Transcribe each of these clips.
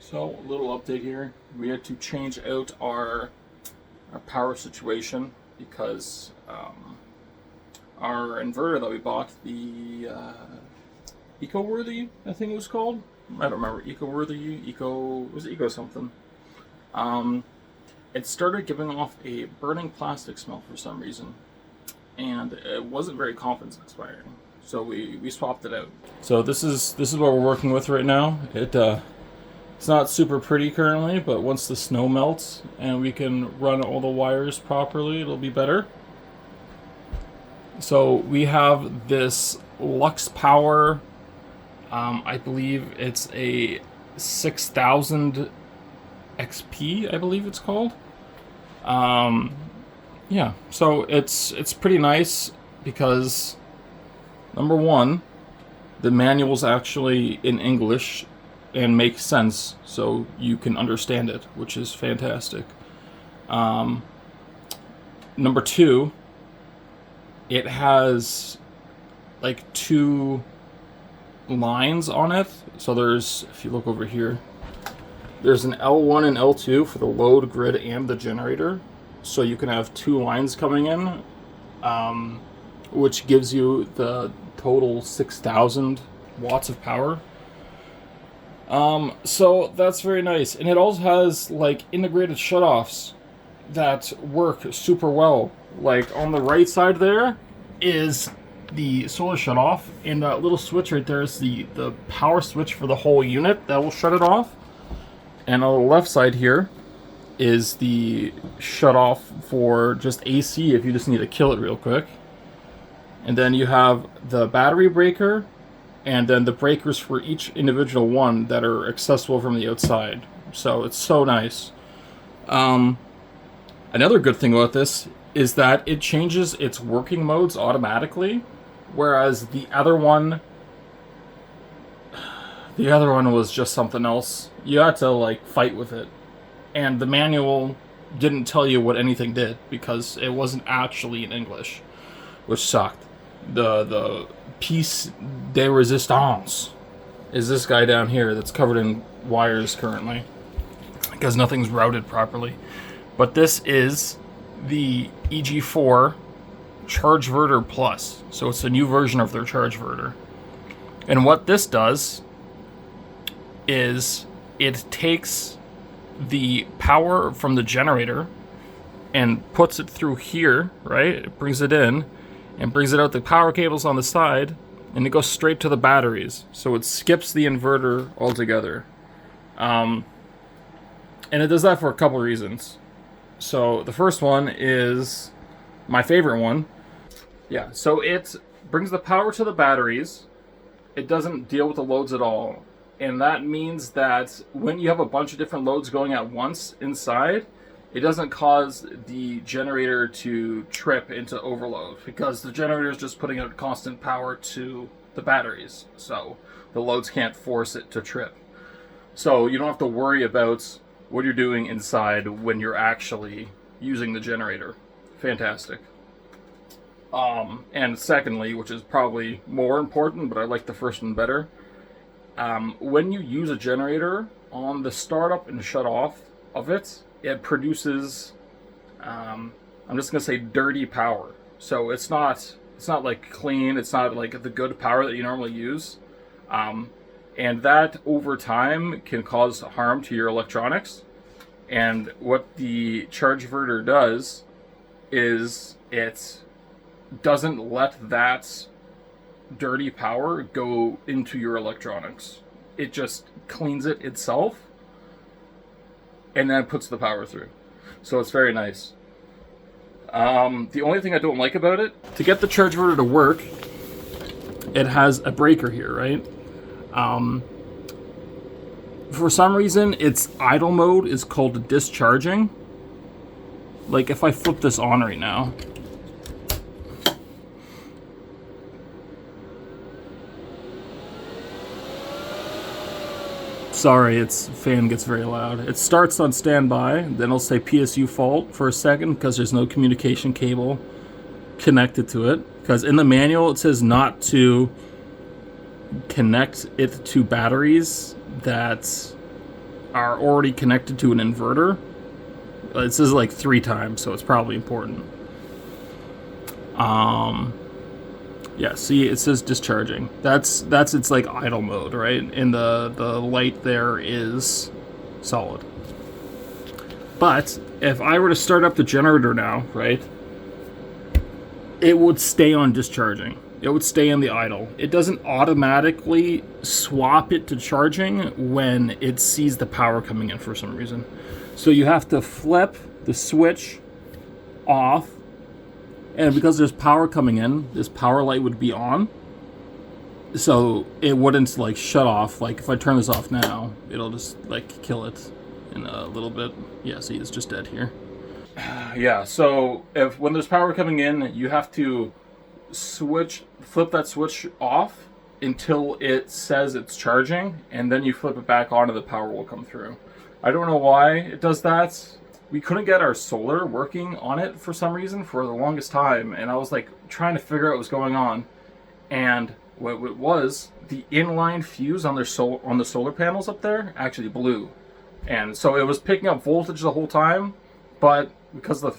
So, a little update here. We had to change out our power situation because our inverter that we bought, the EcoWorthy, I think it was called. I don't remember. Was it Eco something? It started giving off a burning plastic smell for some reason, and it wasn't very confidence inspiring. So we swapped it out. So this is what we're working with right now. It's not super pretty currently, but once the snow melts and we can run all the wires properly, it'll be better. So we have this Lux Power, I believe it's a 6000 XP, I believe it's called. Yeah, so it's pretty nice because, number one, the manual's actually in English and makes sense, so you can understand it, which is fantastic. Number two, it has like two lines on it. So there's, if you look over here, there's an L1 and L2 for the load, grid, and the generator. So you can have two lines coming in, which gives you the total 6,000 watts of power. So that's very nice. And it also has like integrated shutoffs that work super well. Like on the right side there is the solar shutoff, and that little switch right there is the power switch for the whole unit that will shut it off. And on the left side here is the shutoff for just AC if you just need to kill it real quick. And then you have the battery breaker, and then the breakers for each individual one that are accessible from the outside. So it's so nice. Another good thing about this is that it changes its working modes automatically, whereas the other one was just something else. You had to like fight with it, and the manual didn't tell you what anything did because it wasn't actually in English, which sucked. The piece de resistance is this guy down here that's covered in wires currently because nothing's routed properly. But this is the EG4 Chargeverter Plus. So it's a new version of their Chargeverter. And what this does is it takes the power from the generator and puts it through here, right? It brings it in and brings it out the power cables on the side, and it goes straight to the batteries. So it skips the inverter altogether. And it does that for a couple reasons. So the first one is my favorite one. Yeah, so it brings the power to the batteries. It doesn't deal with the loads at all. And that means that when you have a bunch of different loads going at once inside, it doesn't cause the generator to trip into overload because the generator is just putting out constant power to the batteries. So the loads can't force it to trip. So you don't have to worry about what you're doing inside when you're actually using the generator. Fantastic. And secondly, which is probably more important, but I like the first one better, when you use a generator, on the startup and shut off of it, it produces, I'm just gonna say dirty power. So it's not like clean, it's not like the good power that you normally use. And that over time can cause harm to your electronics. And what the Chargeverter does is it doesn't let that dirty power go into your electronics. It just cleans it itself and then puts the power through. So it's very nice. The only thing I don't like about it, to get the Chargeverter to work, it has a breaker here, right? For some reason, its idle mode is called discharging. Like if I flip this on right now, sorry, its fan gets very loud. It starts on standby, then it'll say PSU fault for a second because there's no communication cable connected to it. Because in the manual it says not to connect it to batteries that are already connected to an inverter. It says like 3 times, so it's probably important. Yeah, see, it says discharging. That's its like idle mode, right? And the light there is solid. But if I were to start up the generator now, right, it would stay on discharging. It would stay in the idle. It doesn't automatically swap it to charging when it sees the power coming in for some reason. So you have to flip the switch off, and because there's power coming in, this power light would be on. So it wouldn't like shut off. Like if I turn this off now, it'll just like kill it in a little bit. Yeah, see, it's just dead here. Yeah, so when there's power coming in, you have to flip that switch off until it says it's charging, and then you flip it back on and the power will come through. I don't know why it does that. We couldn't get our solar working on it for some reason for the longest time, and I was like trying to figure out what was going on. And what it was, the inline fuse on the solar panels up there actually blew, and so it was picking up voltage the whole time, but because the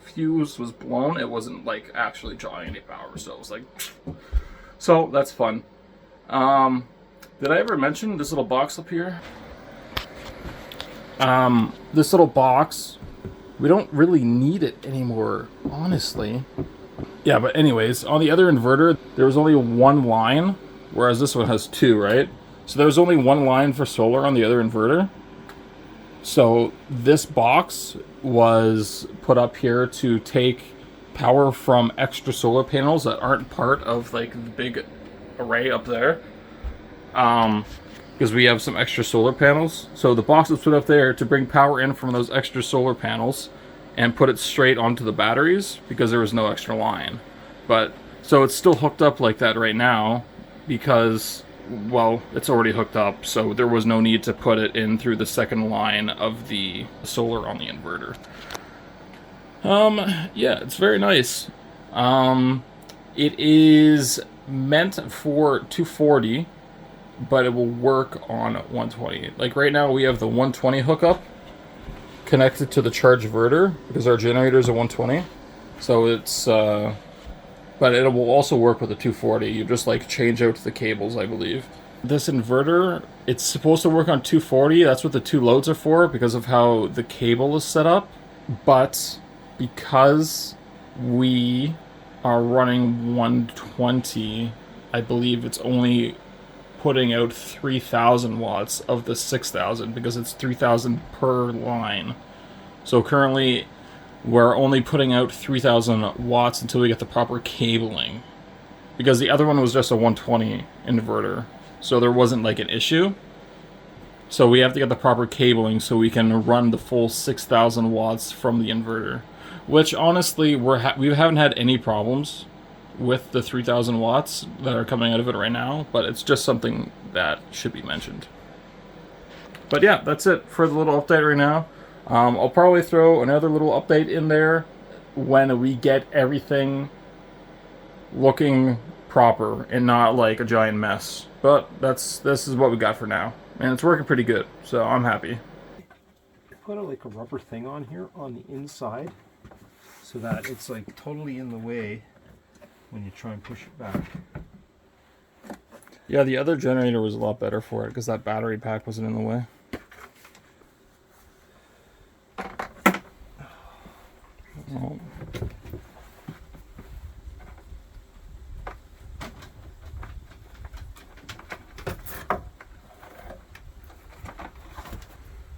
fuse was blown, it wasn't like actually drawing any power. So it was like, so that's fun. Did I ever mention this little box up here? This little box, we don't really need it anymore, honestly. Yeah, but anyways, on the other inverter, there was only 1 line, whereas this one has 2, right? So there was only 1 line for solar on the other inverter. So this box was put up here to take power from extra solar panels that aren't part of like the big array up there. Because we have some extra solar panels. So the box was put up there to bring power in from those extra solar panels and put it straight onto the batteries because there was no extra line. But so it's still hooked up like that right now because, well, it's already hooked up, so there was no need to put it in through the second line of the solar on the inverter. Yeah, it's very nice. It is meant for 240, but it will work on 120. Like right now we have the 120 hookup connected to the charge inverter because our generator is a 120. So it's but it will also work with a 240. You just like change out the cables, I believe. This inverter, it's supposed to work on 240. That's what the 2 loads are for because of how the cable is set up. But because we are running 120, I believe it's only putting out 3,000 watts of the 6,000 because it's 3,000 per line. So currently we're only putting out 3,000 watts until we get the proper cabling, because the other one was just a 120 inverter, so there wasn't like an issue. So we have to get the proper cabling so we can run the full 6,000 watts from the inverter, which honestly we haven't had any problems with the 3,000 watts that are coming out of it right now, but it's just something that should be mentioned. But yeah, that's it for the little update right now. I'll probably throw another little update in there when we get everything looking proper and not like a giant mess. But this is what we got for now, and it's working pretty good, so I'm happy. Put like a rubber thing on here on the inside so that it's like totally in the way when you try and push it back. Yeah, the other generator was a lot better for it because that battery pack wasn't in the way. Oh.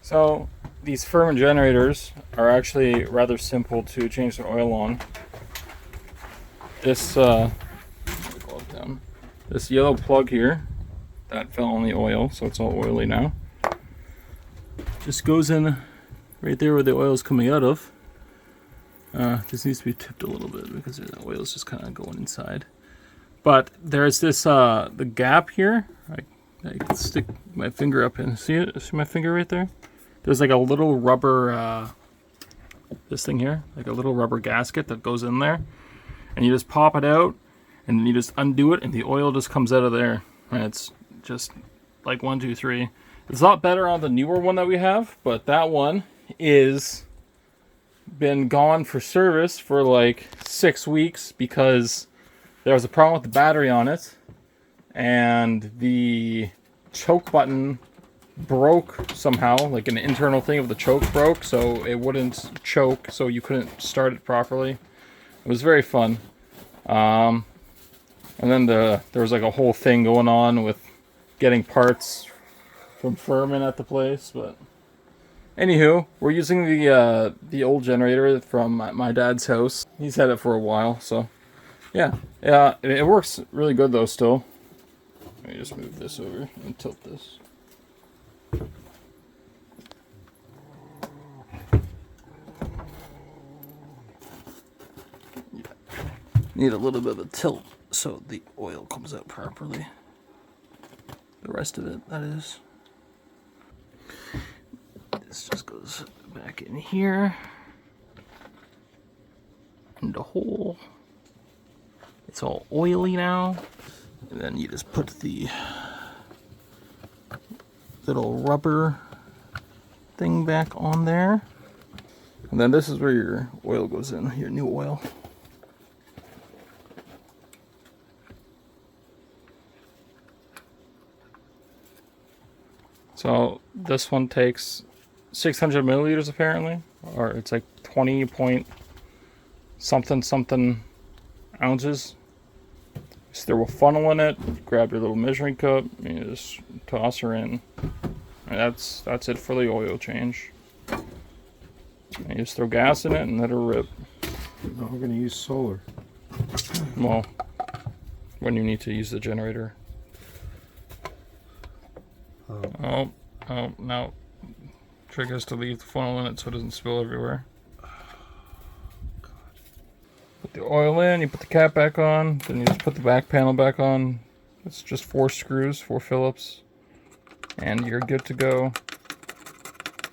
So these Furman generators are actually rather simple to change the oil on. This this yellow plug here that fell on the oil, so it's all oily now. Just goes in right there where the oil is coming out of. This needs to be tipped a little bit because the oil is just kind of going inside. But there's this the gap here. I can stick my finger up and see it. See my finger right there? There's like a little rubber this thing here, like a little rubber gasket that goes in there, and you just pop it out, and then you just undo it, and the oil just comes out of there, and it's just like 1, 2, 3. It's a lot better on the newer one that we have, but that one is been gone for service for like 6 weeks because there was a problem with the battery on it, and the choke button broke somehow, like an internal thing of the choke broke, so it wouldn't choke, so you couldn't start it properly. It was very fun. And then there was like a whole thing going on with getting parts from Furman at the place, but anywho, we're using the old generator from my dad's house. He's had it for a while, so yeah, it works really good though still. Let me just move this over and tilt this. Need a little bit of a tilt so the oil comes out properly. The rest of it, that is. This just goes back in here. In the hole. It's all oily now. And then you just put the little rubber thing back on there. And then this is where your oil goes in, your new oil. So this one takes 600 milliliters apparently, or it's like 20 point something ounces. Just throw a funnel in it, grab your little measuring cup, and you just toss her in. And that's it for the oil change. And you just throw gas in it and let her rip. No, we're going to use solar. Well, when you need to use the generator. Oh, now trick has to leave the funnel in it so it doesn't spill everywhere. Put the oil in, you put the cap back on, then you just put the back panel back on. It's just 4 screws, 4 Phillips, and you're good to go.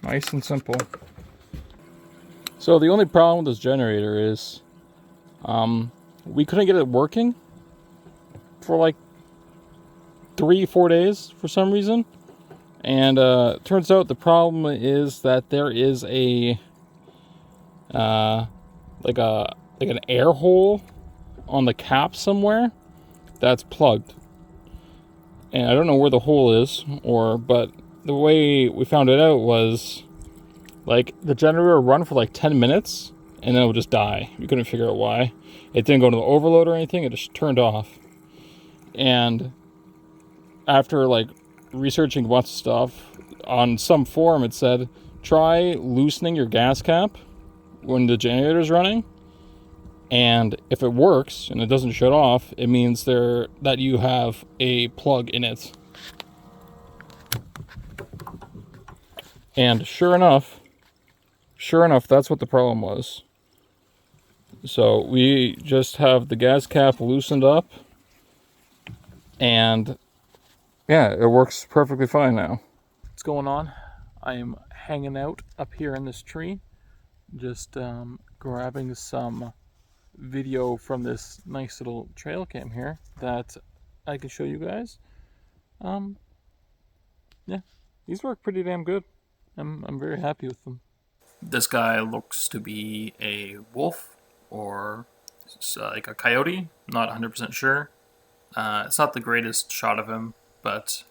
Nice and simple. So the only problem with this generator is we couldn't get it working for like 3-4 days for some reason. And turns out the problem is that there is a like an air hole on the cap somewhere that's plugged. And I don't know where the hole is, but the way we found it out was like the generator would run for like 10 minutes and then it would just die. We couldn't figure out why. It didn't go to the overload or anything, it just turned off. And after like researching a bunch of stuff on some forum, it said try loosening your gas cap when the generator's running, and if it works and it doesn't shut off, it means that you have a plug in it. And sure enough, that's what the problem was. So we just have the gas cap loosened up, and yeah, it works perfectly fine now. What's going on? I am hanging out up here in this tree, just grabbing some video from this nice little trail cam here that I can show you guys. Yeah, these work pretty damn good. I'm very happy with them. This guy looks to be a wolf or like a coyote. Not 100% sure. It's not the greatest shot of him, but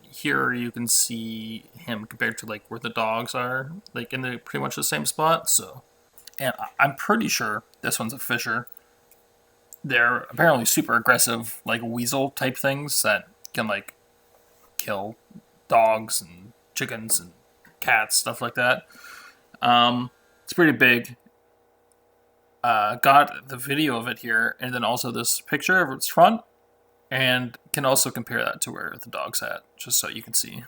here you can see him compared to like where the dogs are, like in the pretty much the same spot. So, and I'm pretty sure this one's a fisher. They're apparently super aggressive, like weasel type things that can like kill dogs and chickens and cats, stuff like that. It's pretty big. Got the video of it here, and then also this picture of its front, and can also compare that to where the dog's at, just so you can see.